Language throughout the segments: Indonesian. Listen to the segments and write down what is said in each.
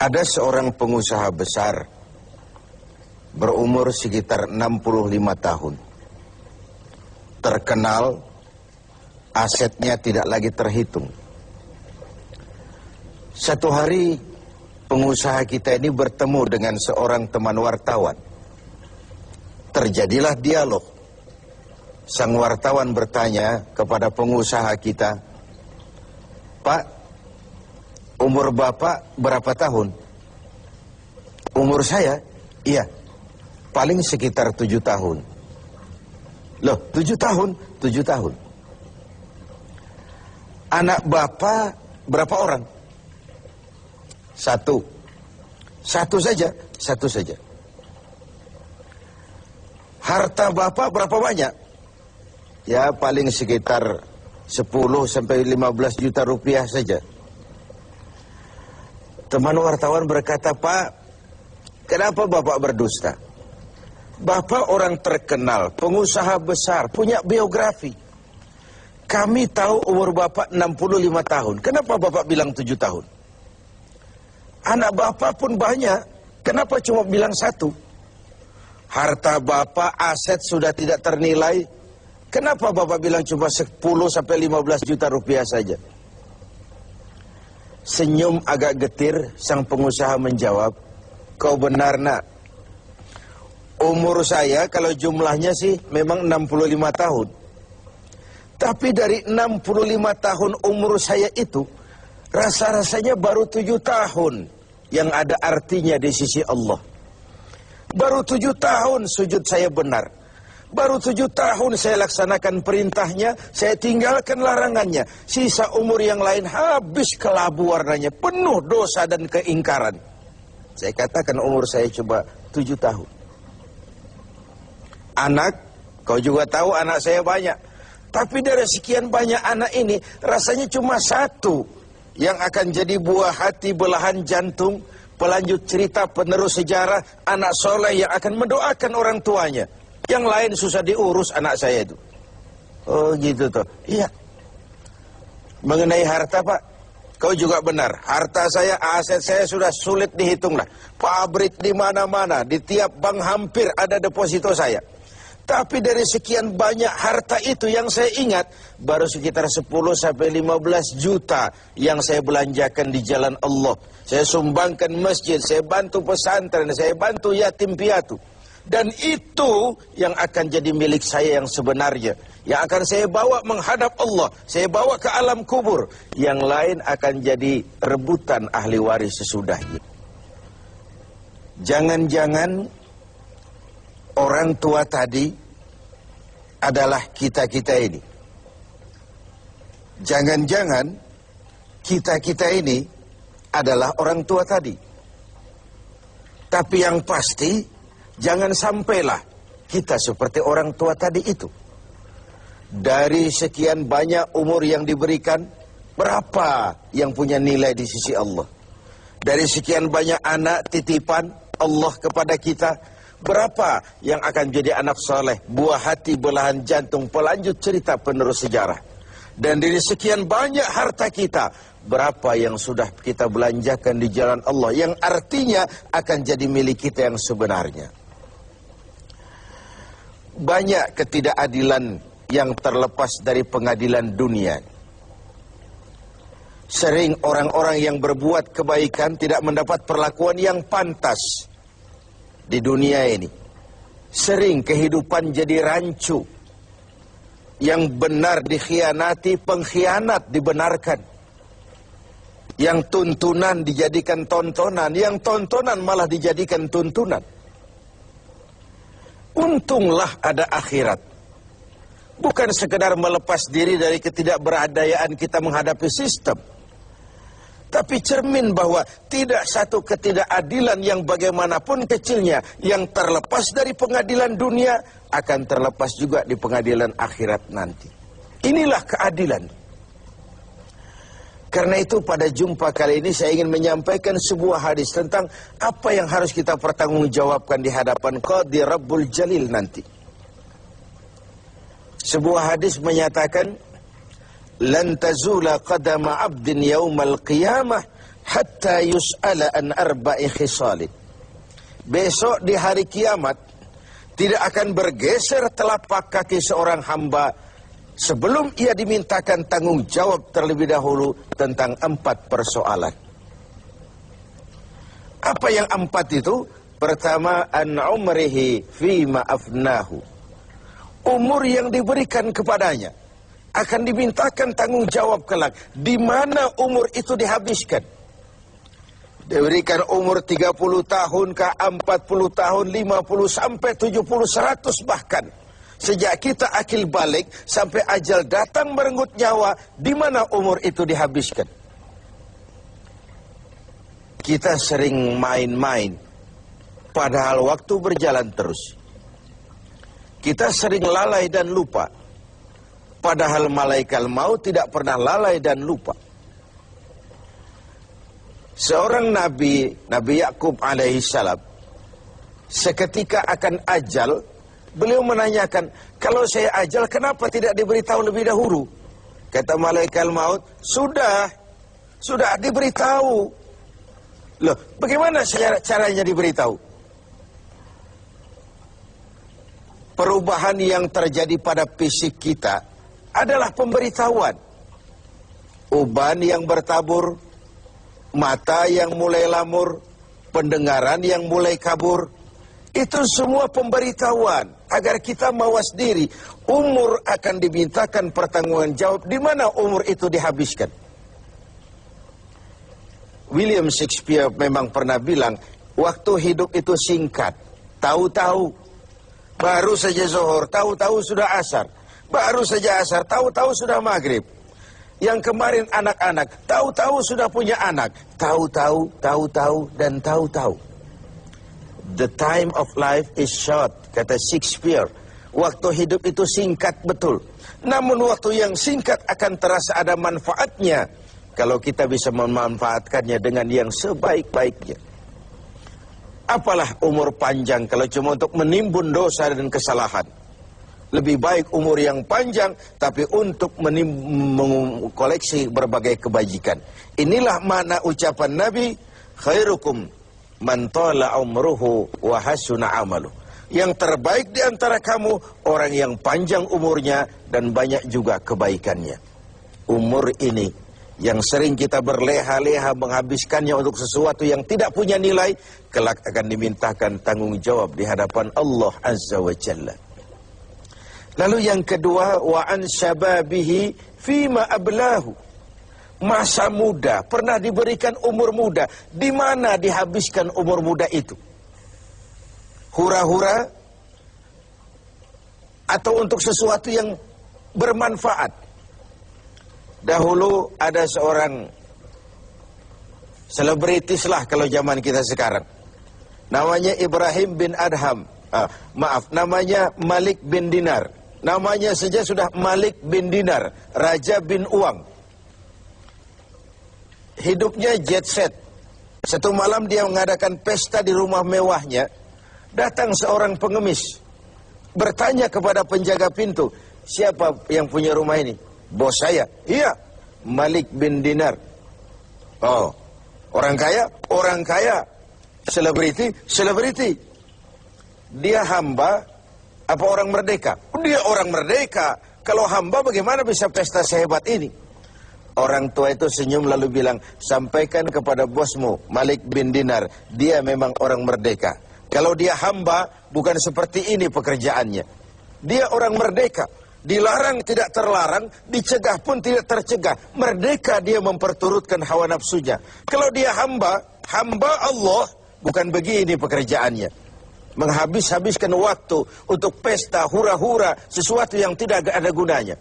Ada seorang pengusaha besar berumur sekitar 65 tahun. Terkenal, asetnya tidak lagi terhitung. Satu hari pengusaha kita ini bertemu dengan seorang teman wartawan. Terjadilah dialog. Sang wartawan bertanya kepada pengusaha kita, "Pak, umur Bapak berapa tahun?" "Umur saya? Iya, paling sekitar 7 tahun. "Loh, 7 tahun? 7 tahun. "Anak Bapak berapa orang?" "Satu." "Satu saja?" "Satu saja." "Harta Bapak berapa banyak?" "Ya, paling sekitar 10 sampai 15 juta rupiah saja." Teman wartawan berkata, "Pak, kenapa Bapak berdusta? Bapak orang terkenal, pengusaha besar, punya biografi. Kami tahu umur Bapak 65 tahun. Kenapa Bapak bilang 7 tahun? Anak Bapak pun banyak. Kenapa cuma bilang 1? Harta Bapak, aset sudah tidak ternilai. Kenapa Bapak bilang cuma 10 sampai 15 juta rupiah saja?" Senyum agak getir, sang pengusaha menjawab, "Kau benar, Nak. Umur saya kalau jumlahnya sih memang 65 tahun. Tapi dari 65 tahun umur saya itu, rasa-rasanya baru 7 tahun yang ada artinya di sisi Allah. Baru 7 tahun sujud saya benar. Baru 7 tahun saya laksanakan perintahnya, saya tinggalkan larangannya. Sisa umur yang lain habis kelabu warnanya, penuh dosa dan keingkaran. Saya katakan umur saya coba 7 tahun. Anak, kau juga tahu anak saya banyak. Tapi dari sekian banyak anak ini, rasanya cuma 1 yang akan jadi buah hati, belahan jantung, pelanjut cerita, penerus sejarah, anak soleh yang akan mendoakan orang tuanya. Yang lain susah diurus anak saya itu." "Oh gitu toh." "Iya." "Mengenai harta, Pak, kau juga benar. Harta saya, aset saya sudah sulit dihitung lah. Pabrik di mana-mana, di tiap bank hampir ada deposito saya. Tapi dari sekian banyak harta itu yang saya ingat, baru sekitar 10 sampai 15 juta yang saya belanjakan di jalan Allah. Saya sumbangkan masjid, saya bantu pesantren, saya bantu yatim piatu. Dan itu yang akan jadi milik saya yang sebenarnya. Yang akan saya bawa menghadap Allah. Saya bawa ke alam kubur. Yang lain akan jadi rebutan ahli waris sesudahnya." Jangan-jangan orang tua tadi adalah kita-kita ini. Jangan-jangan kita-kita ini adalah orang tua tadi. Tapi yang pasti, jangan sampailah kita seperti orang tua tadi itu. Dari sekian banyak umur yang diberikan, berapa yang punya nilai di sisi Allah? Dari sekian banyak anak titipan Allah kepada kita, berapa yang akan jadi anak soleh, buah hati, belahan jantung, pelanjut cerita, penerus sejarah? Dan dari sekian banyak harta kita, berapa yang sudah kita belanjakan di jalan Allah, yang artinya akan jadi milik kita yang sebenarnya? Banyak ketidakadilan yang terlepas dari pengadilan dunia. Sering orang-orang yang berbuat kebaikan tidak mendapat perlakuan yang pantas di dunia ini. Sering kehidupan jadi rancu. Yang benar dikhianati, pengkhianat dibenarkan. Yang tuntunan dijadikan tontonan, yang tontonan malah dijadikan tuntunan. Untunglah ada akhirat. Bukan sekedar melepas diri dari ketidakberadayaan kita menghadapi sistem. Tapi cermin bahwa tidak satu ketidakadilan yang bagaimanapun kecilnya yang terlepas dari pengadilan dunia akan terlepas juga di pengadilan akhirat nanti. Inilah keadilan. Karena itu pada jumpa kali ini saya ingin menyampaikan sebuah hadis tentang apa yang harus kita pertanggungjawabkan di hadapan Qadhi Rabbul Jalil nanti. Sebuah hadis menyatakan, "Lan tazula qadama 'abdin yaumal qiyamah hatta yus'ala an arba'i khisalin. Besok di hari kiamat tidak akan bergeser telapak kaki seorang hamba sebelum ia dimintakan tanggung jawab terlebih dahulu tentang 4 persoalan. Apa yang 4 itu? Pertama, an umrihi fima afnahu. Umur yang diberikan kepadanya akan dimintakan tanggung jawab kelak. Di mana umur itu dihabiskan? Diberikan umur 30 tahun kah, 40 tahun, 50 sampai 70, 100 bahkan. Sejak kita akil balik sampai ajal datang merenggut nyawa, di mana umur itu dihabiskan? Kita sering main-main, padahal waktu berjalan terus. Kita sering lalai dan lupa, padahal malaikat maut tidak pernah lalai dan lupa. Seorang Nabi Yakub alaihissalam, seketika akan ajal, beliau menanyakan, kalau saya ajal kenapa tidak diberitahu lebih dahulu? Kata malaikat maut, sudah diberitahu. Loh, bagaimana caranya diberitahu? Perubahan yang terjadi pada fisik kita adalah pemberitahuan. Uban yang bertabur, mata yang mulai lamur, pendengaran yang mulai kabur, itu semua pemberitahuan agar kita mawas diri. Umur akan dimintakan pertanggungan jawab, di mana umur itu dihabiskan. William Shakespeare memang pernah bilang, waktu hidup itu singkat. Tahu-tahu baru saja zuhur, tahu-tahu sudah asar. Baru saja asar, tahu-tahu sudah maghrib. Yang kemarin anak-anak, tahu-tahu sudah punya anak. Tahu-tahu, dan tahu-tahu. The time of life is short, kata Shakespeare. Waktu hidup itu singkat betul. Namun waktu yang singkat akan terasa ada manfaatnya kalau kita bisa memanfaatkannya dengan yang sebaik-baiknya. Apalah umur panjang kalau cuma untuk menimbun dosa dan kesalahan. Lebih baik umur yang panjang tapi untuk mengkoleksi berbagai kebajikan. Inilah makna ucapan Nabi, khairukum man tala umruhu wa hasuna amaluh. Yang terbaik di antara kamu orang yang panjang umurnya dan banyak juga kebaikannya. Umur ini yang sering kita berleha-leha menghabiskannya untuk sesuatu yang tidak punya nilai, kelak akan dimintakan tanggung jawab di hadapan Allah Azza wa Jalla. Lalu yang kedua, wa an syababihi fima ablahu. Masa muda, pernah diberikan umur muda, di mana dihabiskan umur muda itu? Hura-hura atau untuk sesuatu yang bermanfaat? Dahulu ada seorang selebritis lah kalau zaman kita sekarang. Namanya Ibrahim bin Adham. Namanya Malik bin Dinar. Namanya saja sudah Malik bin Dinar, Raja bin Uang. Hidupnya jet set. Satu malam dia mengadakan pesta di rumah mewahnya. Datang seorang pengemis, bertanya kepada penjaga pintu, siapa yang punya rumah ini? Bos saya. Iya, Malik bin Dinar. Oh, orang kaya? Orang kaya. Selebriti? Selebriti. Dia hamba apa orang merdeka? Dia orang merdeka. Kalau hamba bagaimana bisa pesta sehebat ini? Orang tua itu senyum lalu bilang, sampaikan kepada bosmu Malik bin Dinar, dia memang orang merdeka. Kalau dia hamba bukan seperti ini pekerjaannya. Dia orang merdeka. Dilarang tidak terlarang, dicegah pun tidak tercegah. Merdeka dia memperturutkan hawa nafsunya. Kalau dia hamba Allah, bukan begini pekerjaannya. Menghabiskan waktu untuk pesta, hura-hura, sesuatu yang tidak ada gunanya.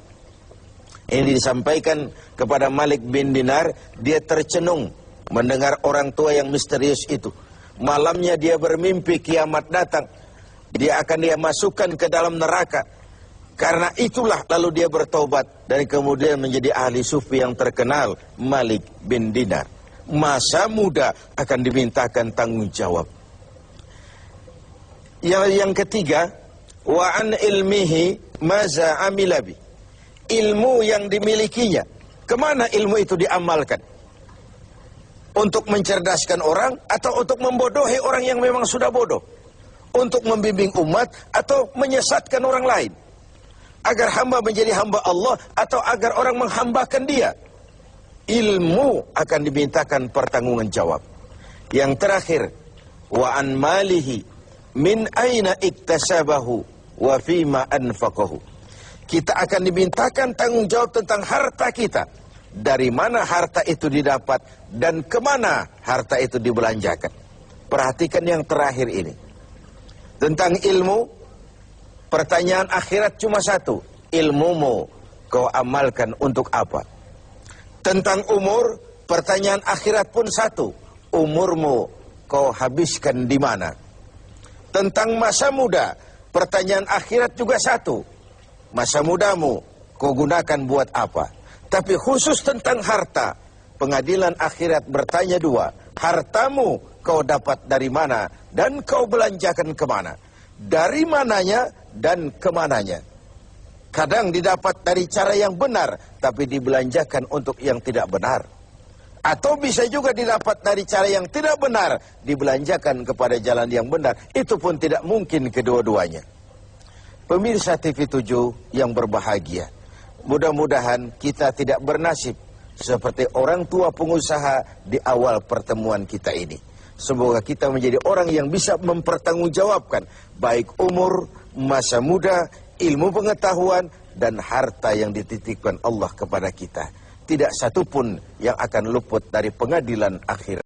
Ini disampaikan kepada Malik bin Dinar, dia tercenung mendengar orang tua yang misterius itu. Malamnya dia bermimpi kiamat datang. Dia akan dia masukkan ke dalam neraka. Karena itulah lalu dia bertobat dan kemudian menjadi ahli sufi yang terkenal, Malik bin Dinar. Masa muda akan dimintakan tanggung jawab. Yang ketiga, wa an ilmihi maza amilabi. Ilmu yang dimilikinya, kemana ilmu itu diamalkan? Untuk mencerdaskan orang atau untuk membodohi orang yang memang sudah bodoh? Untuk membimbing umat atau menyesatkan orang lain? Agar hamba menjadi hamba Allah atau agar orang menghambakan dia? Ilmu akan dimintakan pertanggungan jawab. Yang terakhir, wa an malihi min aina iktasabahu wa fima anfaqahu. Kita akan dimintakan tanggung jawab tentang harta kita. Dari mana harta itu didapat dan kemana harta itu dibelanjakan. Perhatikan yang terakhir ini. Tentang ilmu, pertanyaan akhirat cuma satu. Ilmumu kau amalkan untuk apa? Tentang umur, pertanyaan akhirat pun satu. Umurmu kau habiskan di mana? Tentang masa muda, pertanyaan akhirat juga satu. Masa mudamu kau gunakan buat apa? Tapi khusus tentang harta, pengadilan akhirat bertanya dua. Hartamu kau dapat dari mana dan kau belanjakan kemana? Dari mananya dan kemananya? Kadang didapat dari cara yang benar, tapi dibelanjakan untuk yang tidak benar. Atau bisa juga didapat dari cara yang tidak benar, dibelanjakan kepada jalan yang benar. Itu pun tidak mungkin kedua-duanya. Pemirsa TV7 yang berbahagia, mudah-mudahan kita tidak bernasib seperti orang tua pengusaha di awal pertemuan kita ini. Semoga kita menjadi orang yang bisa mempertanggungjawabkan baik umur, masa muda, ilmu pengetahuan, dan harta yang dititipkan Allah kepada kita. Tidak satupun yang akan luput dari pengadilan akhirat.